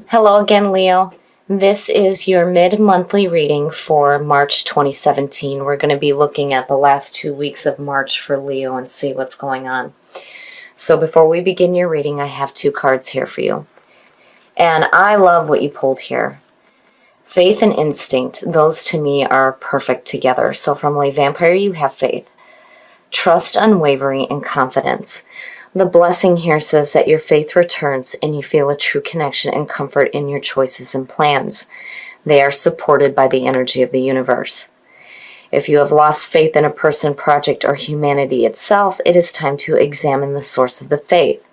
Hello again, Leo. This is your mid-monthly reading for March 2017. We're going to be looking at the last 2 weeks of March for Leo and see what's going on. So before we begin your reading, I have 2 cards here for you. And I love what you pulled here. Faith and instinct, those to me are perfect together. So from Lay Vampire, you have faith. Trust, unwavering, and confidence. The blessing here says that your faith returns and you feel a true connection and comfort in your choices and plans. They are supported by the energy of the universe. If you have lost faith in a person, project, or humanity itself, it is time to examine the source of the faith.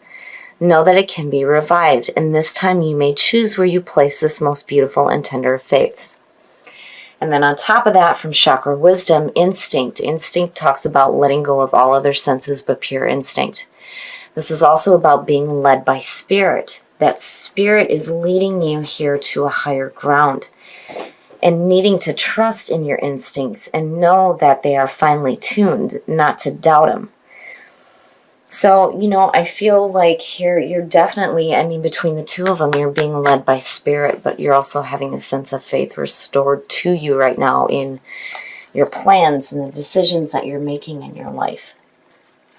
Know that it can be revived, and this time you may choose where you place this most beautiful and tender of faiths. And then on top of that, from Chakra Wisdom, instinct. Instinct talks about letting go of all other senses but pure instinct. This is also about being led by spirit. That spirit is leading you here to a higher ground and needing to trust in your instincts and know that they are finely tuned, not to doubt them. So, I feel like here you're definitely, between the two of them, you're being led by spirit, but you're also having a sense of faith restored to you right now in your plans and the decisions that you're making in your life.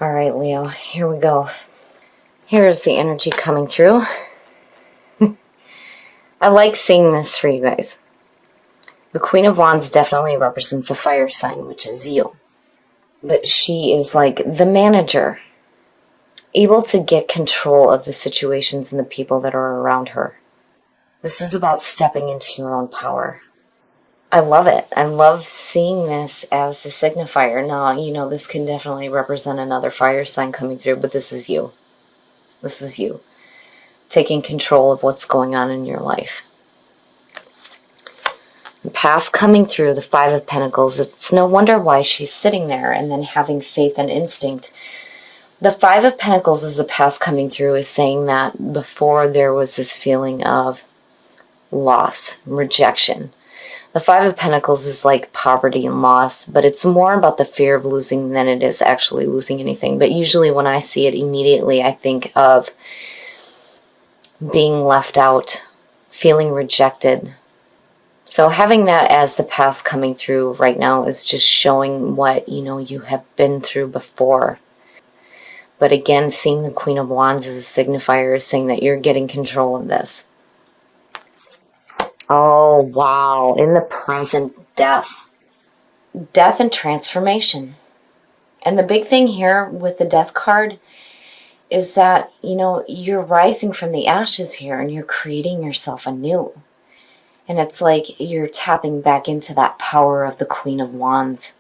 All right, Leo, here we go. Here's the energy coming through. I like seeing this for you guys. The Queen of Wands definitely represents a fire sign, which is you. But she is like the manager, able to get control of the situations and the people that are around her. This is about stepping into your own power. I love it. I love seeing this as the signifier. Now, this can definitely represent another fire sign coming through, but this is you. This is you taking control of what's going on in your life. The past coming through, the Five of Pentacles. It's no wonder why she's sitting there and then having faith and instinct. The Five of Pentacles is the past coming through, is saying that before there was this feeling of loss, rejection. The Five of Pentacles is like poverty and loss, but it's more about the fear of losing than it is actually losing anything. But usually when I see it, immediately I think of being left out, feeling rejected. So having that as the past coming through right now is just showing what, you have been through before. But again, seeing the Queen of Wands as a signifier is saying that you're getting control of this. Oh, wow. In the present, death. Death and transformation. And the big thing here with the death card is that, you're rising from the ashes here and you're creating yourself anew. And it's like you're tapping back into that power of the Queen of Wands.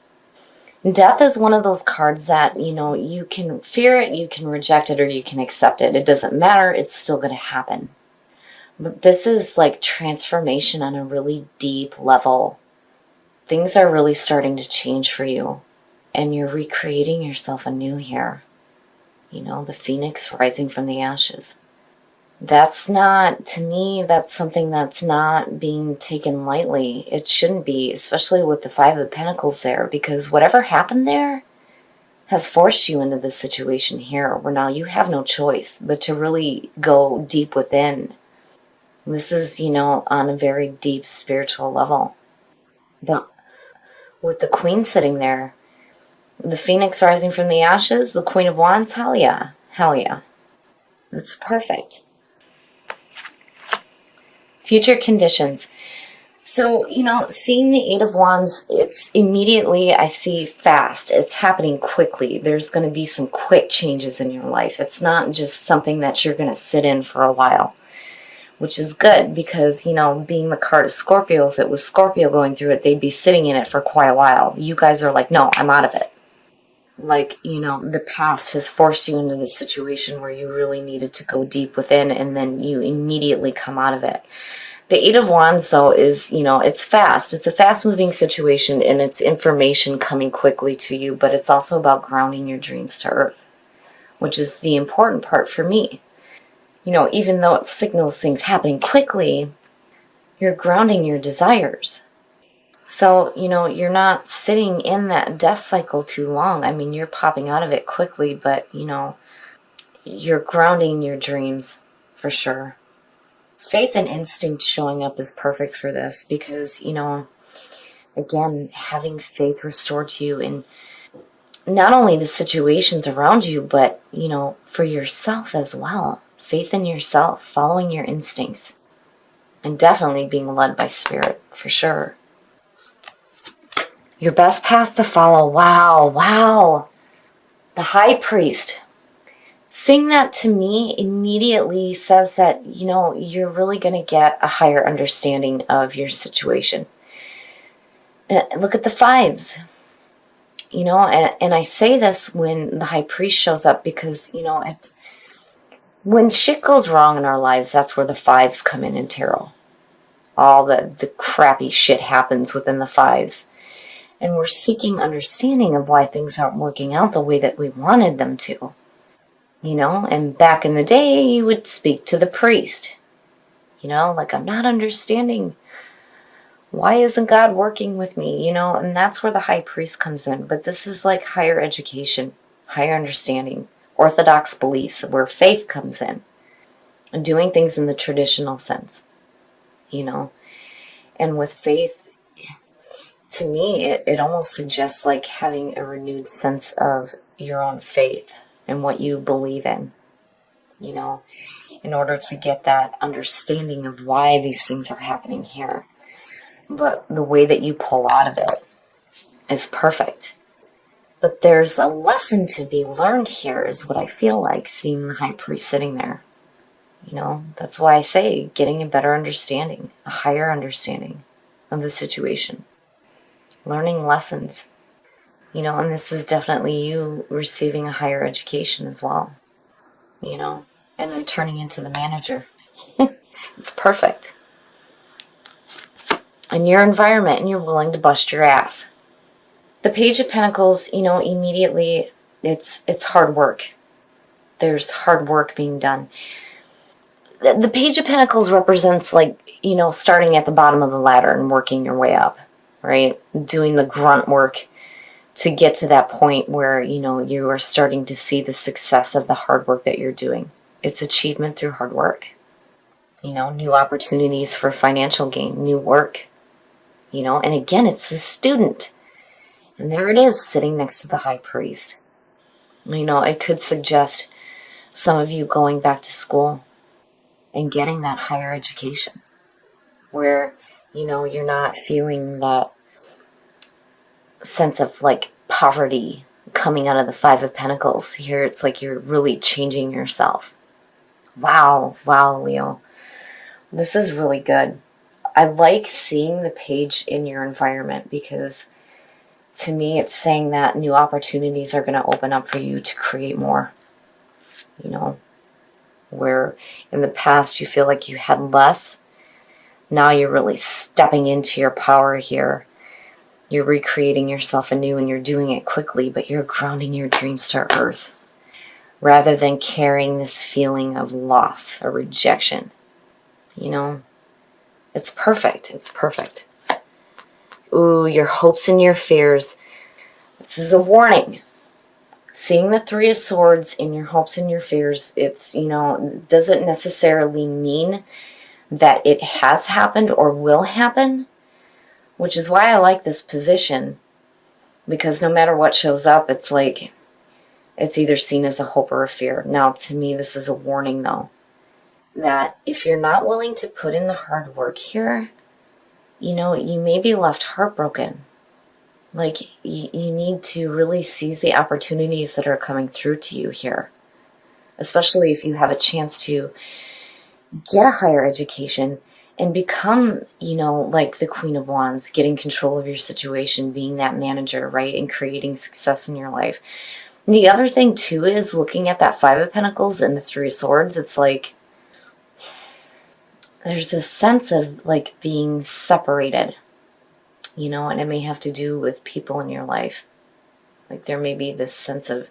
Death is one of those cards that, you can fear it, you can reject it, or you can accept it. It doesn't matter. It's still going to happen. But this is like transformation on a really deep level. Things are really starting to change for you. And you're recreating yourself anew here. The phoenix rising from the ashes. That's not, to me, that's something that's not being taken lightly. It shouldn't be, especially with the Five of Pentacles there, because whatever happened there has forced you into this situation here, where now you have no choice but to really go deep within. This is, on a very deep spiritual level. But with the Queen sitting there, the phoenix rising from the ashes, the Queen of Wands, hell yeah. Hell yeah. That's perfect. Future conditions. So, seeing the Eight of Wands, it's immediately, I see fast. It's happening quickly. There's going to be some quick changes in your life. It's not just something that you're going to sit in for a while, which is good because, being the card of Scorpio, if it was Scorpio going through it, they'd be sitting in it for quite a while. You guys are like, no, I'm out of it. Like, the past has forced you into this situation where you really needed to go deep within and then you immediately come out of it. The Eight of Wands, though, is, it's fast. It's a fast-moving situation and it's information coming quickly to you, but it's also about grounding your dreams to earth, which is the important part for me. Even though it signals things happening quickly, you're grounding your desires. So, you're not sitting in that death cycle too long. You're popping out of it quickly, but, you're grounding your dreams for sure. Faith and instinct showing up is perfect for this because, again, having faith restored to you in not only the situations around you, but, for yourself as well. Faith in yourself, following your instincts, and definitely being led by spirit, for sure. Your best path to follow. Wow, wow. The high priest. Seeing that to me immediately says that, you're really going to get a higher understanding of your situation. Look at the fives. And I say this when the high priest shows up because, when shit goes wrong in our lives, that's where the fives come in tarot. All the crappy shit happens within the fives. And we're seeking understanding of why things aren't working out the way that we wanted them to. And back in the day, you would speak to the priest. Like, I'm not understanding. Why isn't God working with me? And that's where the high priest comes in. But this is like higher education, higher understanding, orthodox beliefs, where faith comes in. And doing things in the traditional sense, And with faith, to me, it almost suggests like having a renewed sense of your own faith and what you believe in, in order to get that understanding of why these things are happening here. But the way that you pull out of it is perfect. But there's a lesson to be learned here, is what I feel like, seeing the high priest sitting there. That's why I say getting a better understanding, a higher understanding of the situation. Learning lessons. And this is definitely you receiving a higher education as well. And then turning into the manager. It's perfect. In your environment, and you're willing to bust your ass. The Page of Pentacles, immediately it's hard work. There's hard work being done. The Page of Pentacles represents starting at the bottom of the ladder and working your way up, right? Doing the grunt work to get to that point where, you are starting to see the success of the hard work that you're doing. It's achievement through hard work. New opportunities for financial gain, new work, and again, it's the student. And there it is, sitting next to the high priest. It could suggest some of you going back to school and getting that higher education where, you're not feeling that sense of poverty coming out of the Five of Pentacles. Here it's like you're really changing yourself. Wow, Leo. This is really good. I like seeing the page in your environment because to me it's saying that new opportunities are going to open up for you to create more. Where in the past you feel like you had less, now you're really stepping into your power here. You're recreating yourself anew and you're doing it quickly, but you're grounding your dreams to earth rather than carrying this feeling of loss or rejection. It's perfect. It's perfect. Ooh, your hopes and your fears. This is a warning. Seeing the Three of Swords in your hopes and your fears, it's, doesn't necessarily mean that it has happened or will happen, which is why I like this position, because no matter what shows up, it's like, it's either seen as a hope or a fear. Now, to me, this is a warning, though, that if you're not willing to put in the hard work here, you may be left heartbroken. You need to really seize the opportunities that are coming through to you here, especially if you have a chance to get a higher education and become, like the Queen of Wands, getting control of your situation, being that manager, right, and creating success in your life. And the other thing, too, is looking at that Five of Pentacles and the Three of Swords, it's like there's this sense of being separated, and it may have to do with people in your life. There may be this sense of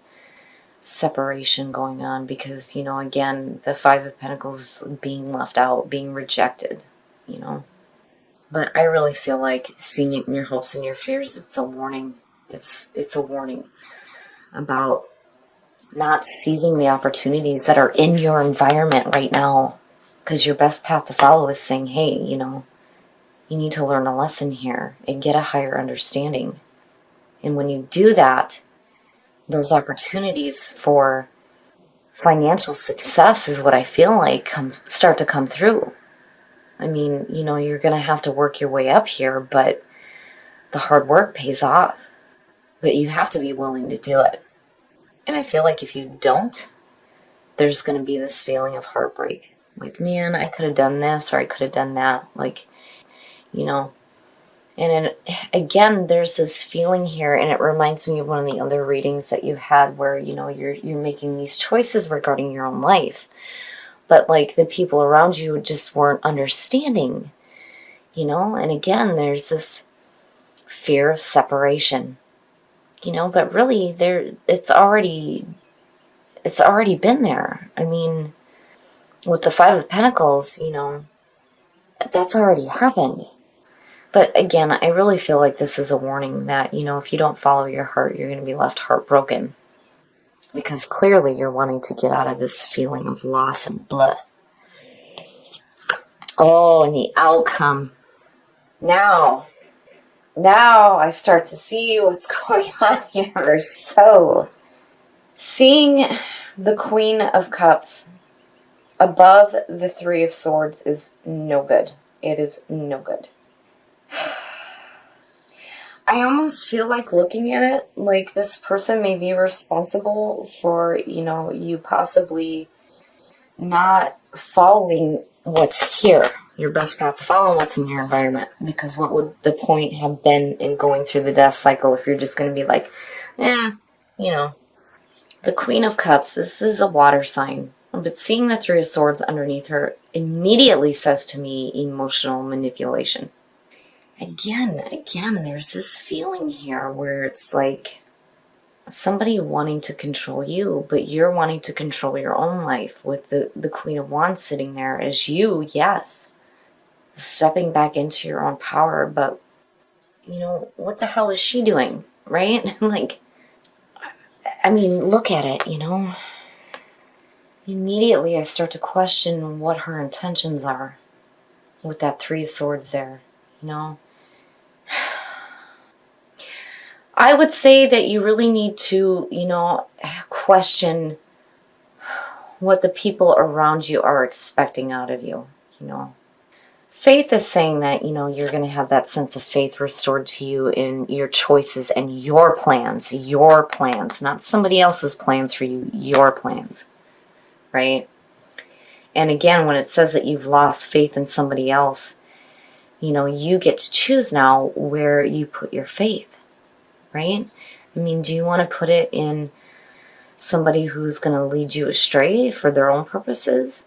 separation going on because, again, the Five of Pentacles being left out, being rejected, But I really feel like seeing it in your hopes and your fears, it's a warning. It's a warning about not seizing the opportunities that are in your environment right now. Because your best path to follow is saying, hey, you need to learn a lesson here and get a higher understanding. And when you do that, those opportunities for financial success is what I feel like start to come through. I mean, you're going to have to work your way up here, but the hard work pays off. But you have to be willing to do it. And I feel like if you don't, there's going to be this feeling of heartbreak. Like, man, I could have done this or I could have done that. Like, and then, again, there's this feeling here, and it reminds me of one of the other readings that you had where, you're making these choices regarding your own life. But, like, the people around you just weren't understanding, And again, there's this fear of separation, But really, it's already been there. I mean, with the Five of Pentacles, that's already happened. But again, I really feel like this is a warning that, if you don't follow your heart, you're going to be left heartbroken. Because clearly you're wanting to get out of this feeling of loss and blah. Oh, and the outcome. Now I start to see what's going on here. So, seeing the Queen of Cups above the Three of Swords is no good. It is no good. I almost feel like looking at it, like this person may be responsible for, you possibly not following what's here. Your best path to follow what's in your environment. Because what would the point have been in going through the death cycle if you're just going to be like, The Queen of Cups, this is a water sign. But seeing the Three of Swords underneath her immediately says to me emotional manipulation. Again, there's this feeling here where it's like somebody wanting to control you, but you're wanting to control your own life with the Queen of Wands sitting there as you, yes, stepping back into your own power. But, what the hell is she doing, right? Like, I mean, look at it, Immediately I start to question what her intentions are with that Three of Swords there, I would say that you really need to, question what the people around you are expecting out of you, Faith is saying that, you're going to have that sense of faith restored to you in your choices and your plans, not somebody else's plans for you, your plans, right? And again, when it says that you've lost faith in somebody else, you get to choose now where you put your faith. Right? I mean, do you want to put it in somebody who's going to lead you astray for their own purposes?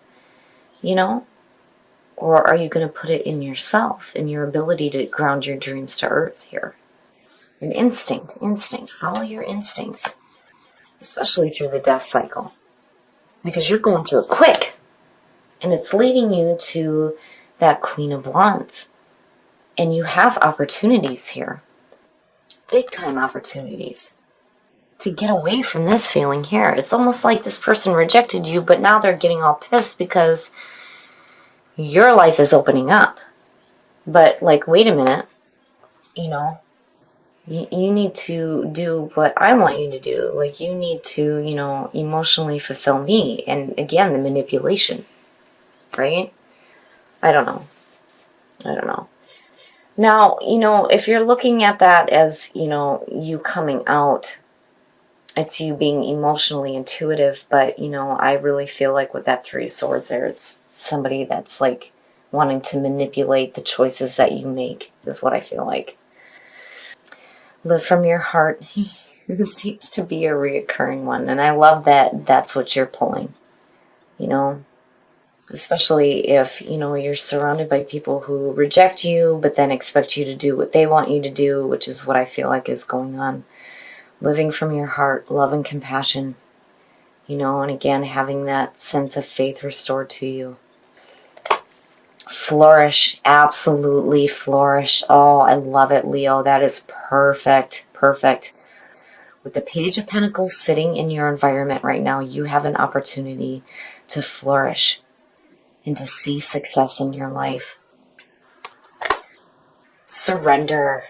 Or are you going to put it in yourself, in your ability to ground your dreams to earth here? An instinct. Follow your instincts, especially through the death cycle. Because you're going through it quick. And it's leading you to that Queen of Wands. And you have opportunities here. Big time opportunities to get away from this feeling here. It's almost like this person rejected you, but now they're getting all pissed because your life is opening up. But like, wait a minute, you need to do what I want you to do. Like, you need to, emotionally fulfill me. And again, the manipulation, right? I don't know. Now, if you're looking at that as, you coming out, it's you being emotionally intuitive. But, I really feel like with that Three of Swords there, it's somebody that's like wanting to manipulate the choices that you make, is what I feel like. Live from your heart. This seems to be a reoccurring one. And I love that that's what you're pulling, Especially if, you're surrounded by people who reject you, but then expect you to do what they want you to do, which is what I feel like is going on. Living from your heart, love and compassion, and again, having that sense of faith restored to you. Flourish, absolutely flourish. Oh, I love it, Leo. That is perfect. With the Page of Pentacles sitting in your environment right now, you have an opportunity to flourish. and to see success in your life. Surrender.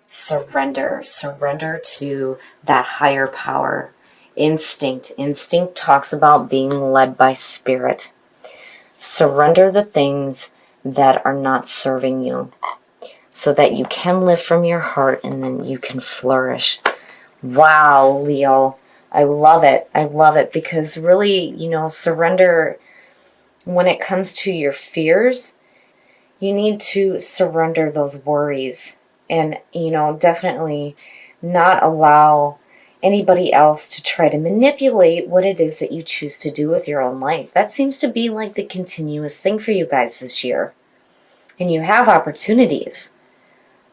Surrender. Surrender to that higher power. Instinct. Instinct talks about being led by spirit. Surrender the things that are not serving you so that you can live from your heart and then you can flourish. Wow, Leo. I love it. I love it because really, surrender when it comes to your fears, you need to surrender those worries and, definitely not allow anybody else to try to manipulate what it is that you choose to do with your own life. That seems to be like the continuous thing for you guys this year. And you have opportunities.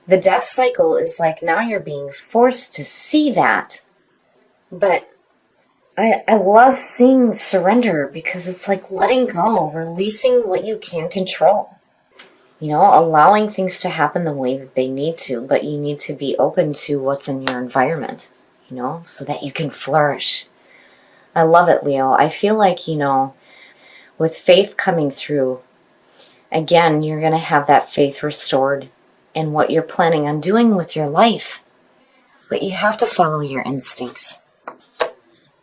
The death cycle is like now you're being forced to see that. But I love seeing surrender because it's like letting go, releasing what you can control. Allowing things to happen the way that they need to, but you need to be open to what's in your environment, so that you can flourish. I love it, Leo. I feel like, with faith coming through, again, you're going to have that faith restored in what you're planning on doing with your life. But you have to follow your instincts.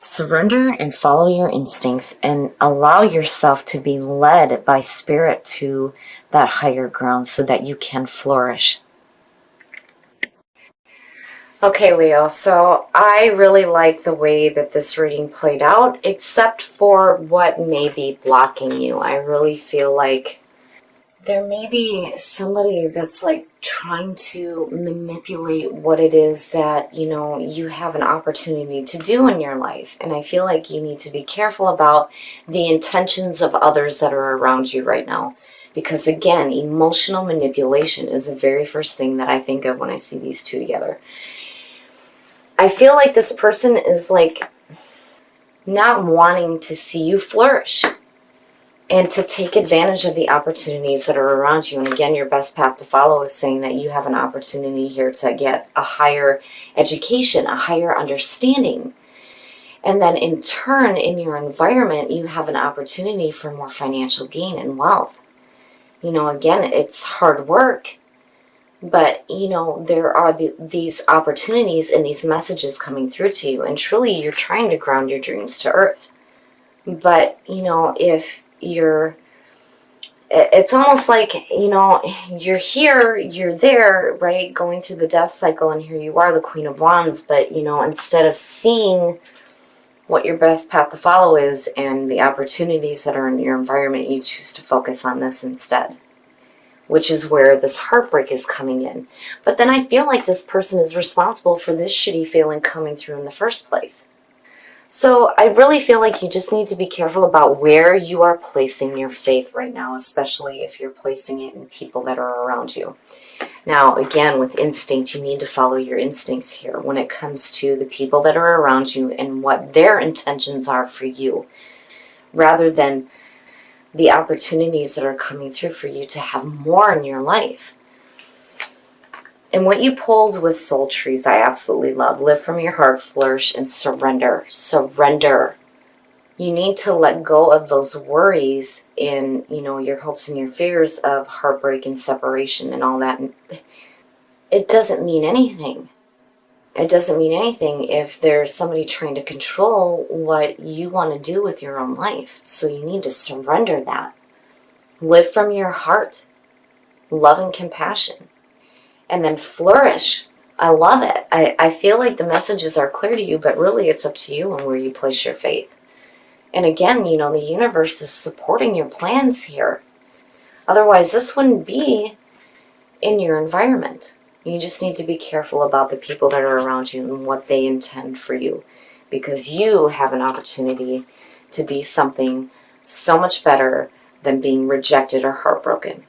Surrender and follow your instincts and allow yourself to be led by spirit to that higher ground so that you can flourish. Okay, Leo, so I really like the way that this reading played out, except for what may be blocking you. I really feel like there may be somebody that's like trying to manipulate what it is that, you have an opportunity to do in your life. And I feel like you need to be careful about the intentions of others that are around you right now. Because again, emotional manipulation is the very first thing that I think of when I see these two together. I feel like this person is like not wanting to see you flourish and to take advantage of the opportunities that are around you. And again, your best path to follow is saying that you have an opportunity here to get a higher education, a higher understanding. And then in turn, in your environment, you have an opportunity for more financial gain and wealth. Again, it's hard work, but, there are these opportunities and these messages coming through to you. And truly, you're trying to ground your dreams to earth. But, if it's almost like, you're here, you're there, right, going through the death cycle, and here you are, the Queen of Wands, but, instead of seeing what your best path to follow is and the opportunities that are in your environment, you choose to focus on this instead, which is where this heartbreak is coming in. But then I feel like this person is responsible for this shitty feeling coming through in the first place. So I really feel like you just need to be careful about where you are placing your faith right now, especially if you're placing it in people that are around you. Now, again, with instinct, you need to follow your instincts here when it comes to the people that are around you and what their intentions are for you, rather than the opportunities that are coming through for you to have more in your life. And what you pulled with soul trees, I absolutely love. Live from your heart, flourish, and surrender. Surrender. You need to let go of those worries in, your hopes and your fears of heartbreak and separation and all that. It doesn't mean anything. It doesn't mean anything if there's somebody trying to control what you want to do with your own life. So you need to surrender that. Live from your heart. Love and compassion. And then flourish. I love it. I feel like the messages are clear to you, but really it's up to you and where you place your faith. And again, the universe is supporting your plans here. Otherwise, this wouldn't be in your environment. You just need to be careful about the people that are around you and what they intend for you, because you have an opportunity to be something so much better than being rejected or heartbroken.